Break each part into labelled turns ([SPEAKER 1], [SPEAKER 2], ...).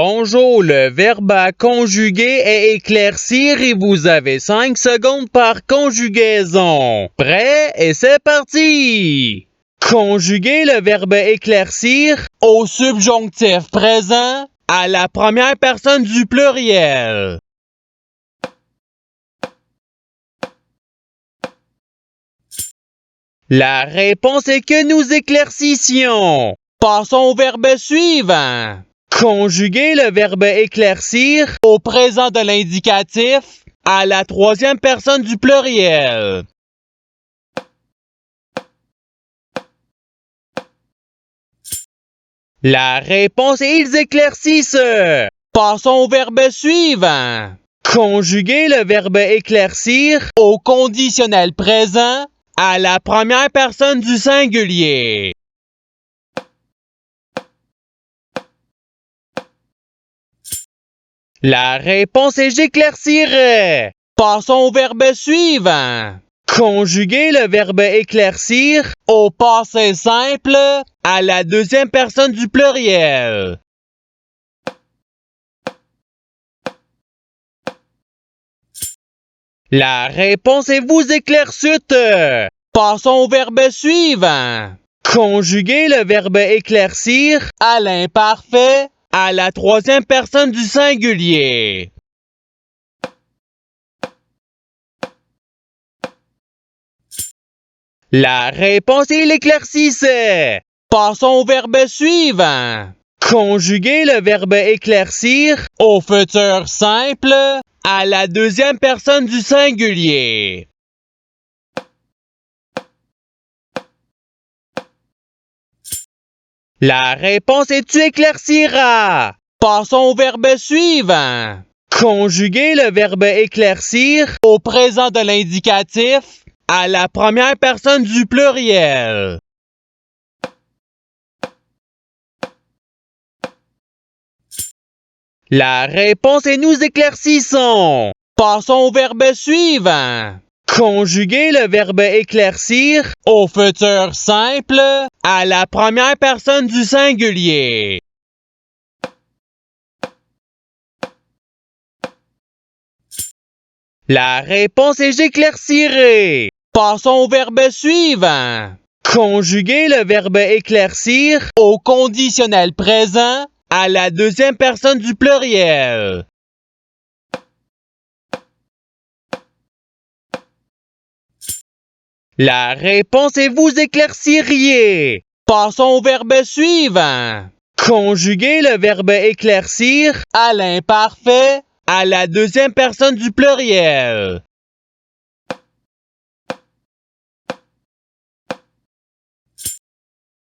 [SPEAKER 1] Bonjour, le verbe à conjuguer est éclaircir et vous avez 5 secondes par conjugaison. Prêt? Et c'est parti! Conjuguer le verbe éclaircir au subjonctif présent à la première personne du pluriel. La réponse est que nous éclaircissions. Passons au verbe suivant. Conjuguer le verbe éclaircir au présent de l'indicatif à la troisième personne du pluriel. La réponse est ils éclaircissent. Passons au verbe suivant. Conjuguer le verbe éclaircir au conditionnel présent à la première personne du singulier. La réponse est j'éclaircirai. Passons au verbe suivant. Conjuguer le verbe éclaircir au passé simple à la deuxième personne du pluriel. La réponse est vous éclaircîtes. Passons au verbe suivant. Conjuguer le verbe éclaircir à l'imparfait à la troisième personne du singulier. La réponse est l'éclaircissait. Passons au verbe suivant. Conjuguer le verbe éclaircir au futur simple à la deuxième personne du singulier. La réponse est tu éclairciras. Passons au verbe suivant. Conjuguer le verbe éclaircir au présent de l'indicatif à la première personne du pluriel. La réponse est nous éclaircissons. Passons au verbe suivant. Conjuguer le verbe éclaircir au futur simple à la première personne du singulier. La réponse est j'éclaircirai. Passons au verbe suivant. Conjuguer le verbe éclaircir au conditionnel présent à la deuxième personne du pluriel. La réponse est vous éclairciriez. Passons au verbe suivant. Conjuguer le verbe éclaircir à l'imparfait à la deuxième personne du pluriel.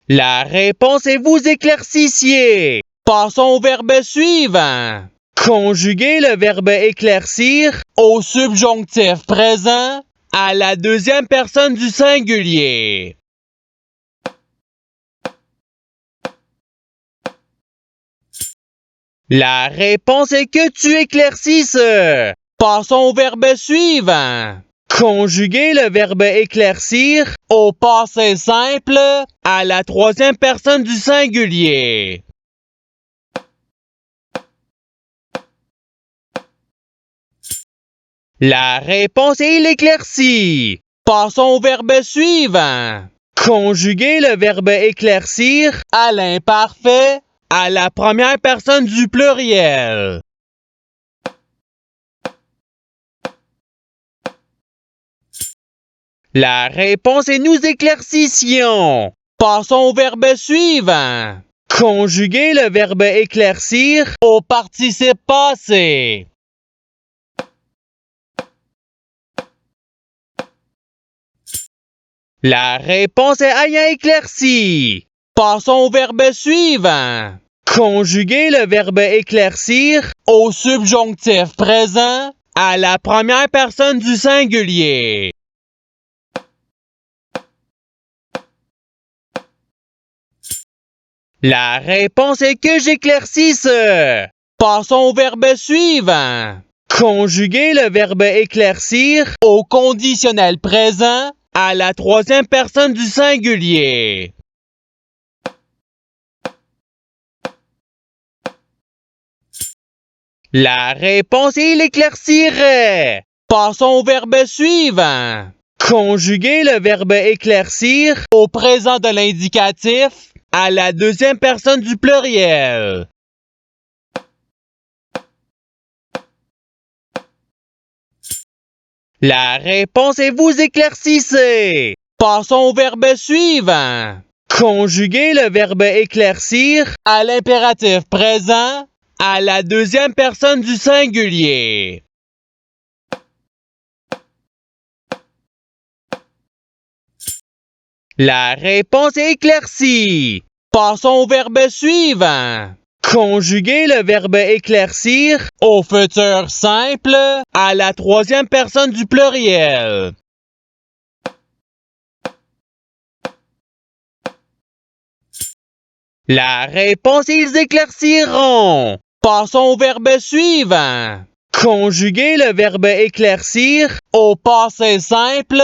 [SPEAKER 1] La réponse est vous éclaircissiez. Passons au verbe suivant. Conjuguer le verbe éclaircir au subjonctif présent à la deuxième personne du singulier. La réponse est que tu éclaircisses. Passons au verbe suivant. Conjuguer le verbe éclaircir au passé simple à la troisième personne du singulier. La réponse est il éclaircit. Passons au verbe suivant. Conjuguer le verbe éclaircir à l'imparfait à la première personne du pluriel. La réponse est nous éclaircissions. Passons au verbe suivant. Conjuguer le verbe éclaircir au participe passé. La réponse est ayant éclairci. Passons au verbe suivant. Conjuguer le verbe éclaircir au subjonctif présent à la première personne du singulier. La réponse est que j'éclaircisse. Passons au verbe suivant. Conjuguer le verbe éclaircir au conditionnel présent à la troisième personne du singulier. La réponse est il éclaircirait. Passons au verbe suivant. Conjuguer le verbe éclaircir au présent de l'indicatif à la deuxième personne du pluriel. La réponse est vous éclaircissez. Passons au verbe suivant. Conjuguer le verbe éclaircir à l'impératif présent à la deuxième personne du singulier. La réponse est éclaircie. Passons au verbe suivant. Conjuguer le verbe éclaircir au futur simple à la troisième personne du pluriel. La réponse est ils éclairciront. Passons au verbe suivant. Conjuguer le verbe éclaircir au passé simple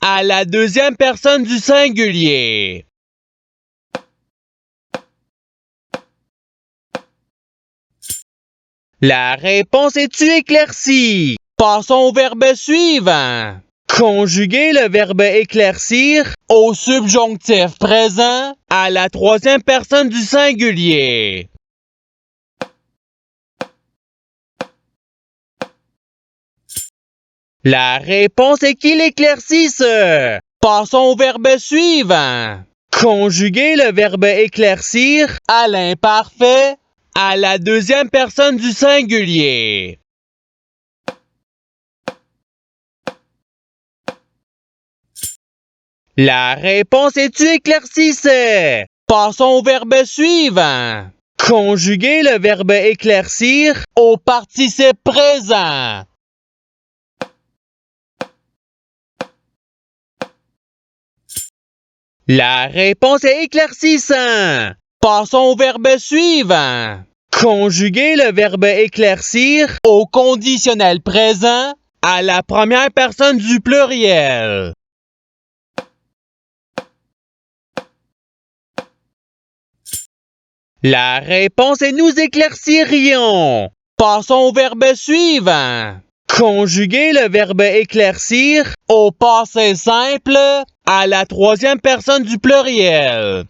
[SPEAKER 1] à la deuxième personne du singulier. La réponse est-tu éclaircie? Passons au verbe suivant. Conjuguer le verbe éclaircir au subjonctif présent à la troisième personne du singulier. La réponse est qu'il éclaircisse. Passons au verbe suivant. Conjuguer le verbe éclaircir à l'imparfait à la deuxième personne du singulier. La réponse est-tu éclaircissait? Passons au verbe suivant. Conjuguer le verbe éclaircir au participe présent. La réponse est éclaircissant. Passons au verbe suivant. Conjuguer le verbe éclaircir au conditionnel présent à la première personne du pluriel. La réponse est nous éclaircirions. Passons au verbe suivant. Conjuguer le verbe éclaircir au passé simple à la troisième personne du pluriel.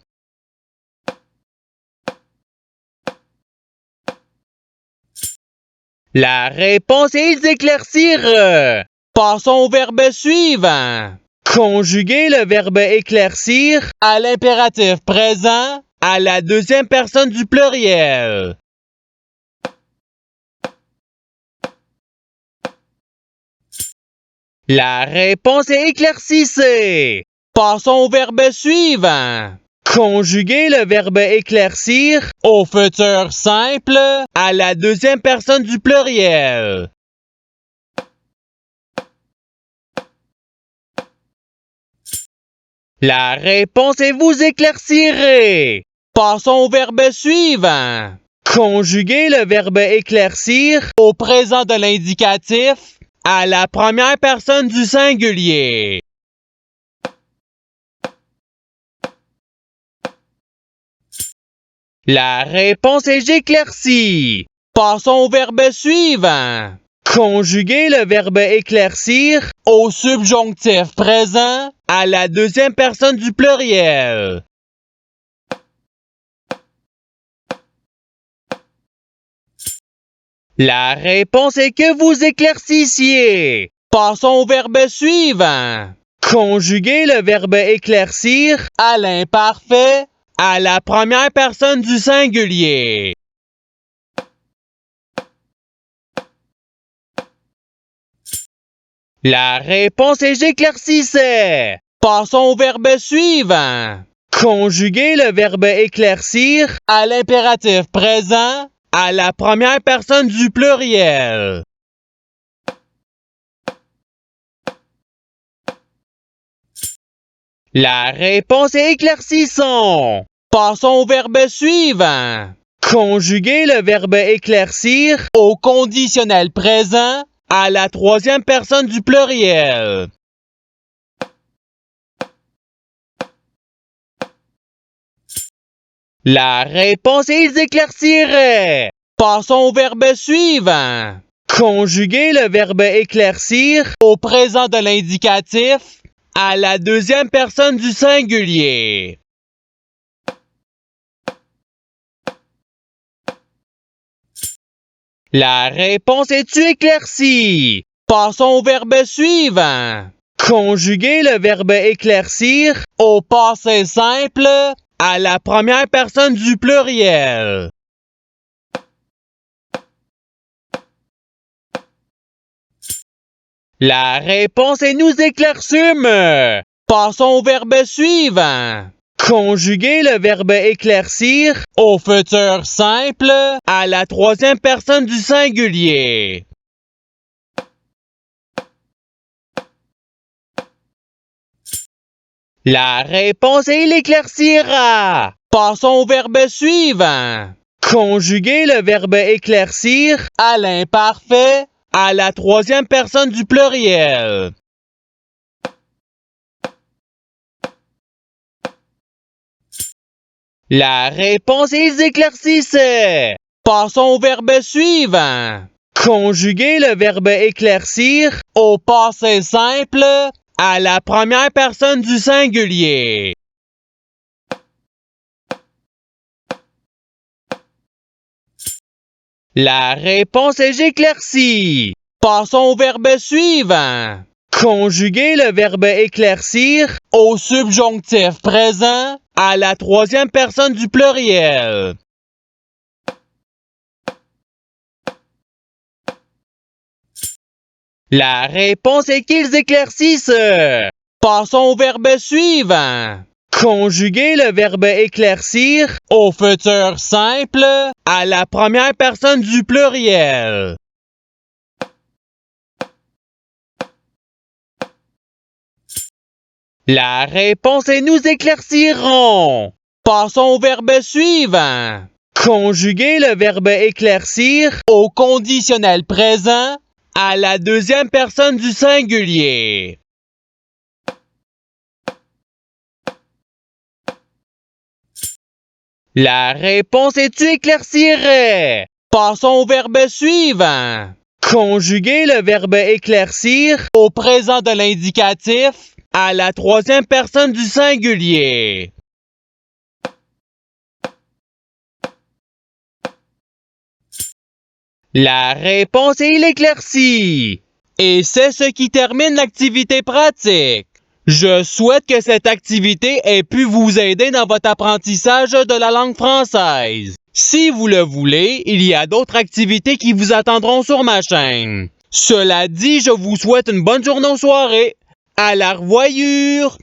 [SPEAKER 1] La réponse est ils éclaircirent. Passons au verbe suivant. Conjuguer le verbe éclaircir à l'impératif présent à la deuxième personne du pluriel. La réponse est éclaircissez. Passons au verbe suivant. Conjuguer le verbe éclaircir au futur simple à la deuxième personne du pluriel. La réponse est vous éclaircirez. Passons au verbe suivant. Conjuguer le verbe éclaircir au présent de l'indicatif à la première personne du singulier. La réponse est j'éclaircis. Passons au verbe suivant. Conjuguer le verbe éclaircir au subjonctif présent à la deuxième personne du pluriel. La réponse est que vous éclaircissiez. Passons au verbe suivant. Conjuguer le verbe éclaircir à l'imparfait à la première personne du singulier. La réponse est j'éclaircissais. Passons au verbe suivant. Conjuguer le verbe éclaircir à l'impératif présent à la première personne du pluriel. La réponse est éclaircissons. Passons au verbe suivant. Conjuguer le verbe éclaircir au conditionnel présent à la troisième personne du pluriel. La réponse est ils éclairciraient. Passons au verbe suivant. Conjuguer le verbe éclaircir au présent de l'indicatif à la deuxième personne du singulier. La réponse est-tu éclaircie? Passons au verbe suivant. Conjuguer le verbe éclaircir au passé simple à la première personne du pluriel. La réponse est nous éclaircîmes. Passons au verbe suivant. Conjuguer le verbe éclaircir au futur simple à la troisième personne du singulier. La réponse est il éclaircira. Passons au verbe suivant. Conjuguer le verbe éclaircir à l'imparfait à la troisième personne du pluriel. La réponse est ils éclaircissaient. Passons au verbe suivant. Conjuguer le verbe éclaircir au passé simple à la première personne du singulier. La réponse est j'éclaircis. Passons au verbe suivant. Conjuguer le verbe éclaircir au subjonctif présent à la troisième personne du pluriel. La réponse est qu'ils éclaircissent. Passons au verbe suivant. Conjuguer le verbe éclaircir au futur simple à la première personne du pluriel. La réponse est nous éclaircirons. Passons au verbe suivant. Conjuguer le verbe éclaircir au conditionnel présent à la deuxième personne du singulier. La réponse est tu éclaircirais. Passons au verbe suivant. Conjuguer le verbe éclaircir au présent de l'indicatif à la troisième personne du singulier. La réponse est il éclaircit. Et c'est ce qui termine l'activité pratique. Je souhaite que cette activité ait pu vous aider dans votre apprentissage de la langue française. Si vous le voulez, il y a d'autres activités qui vous attendront sur ma chaîne. Cela dit, je vous souhaite une bonne journée ou soirée. À la revoyure!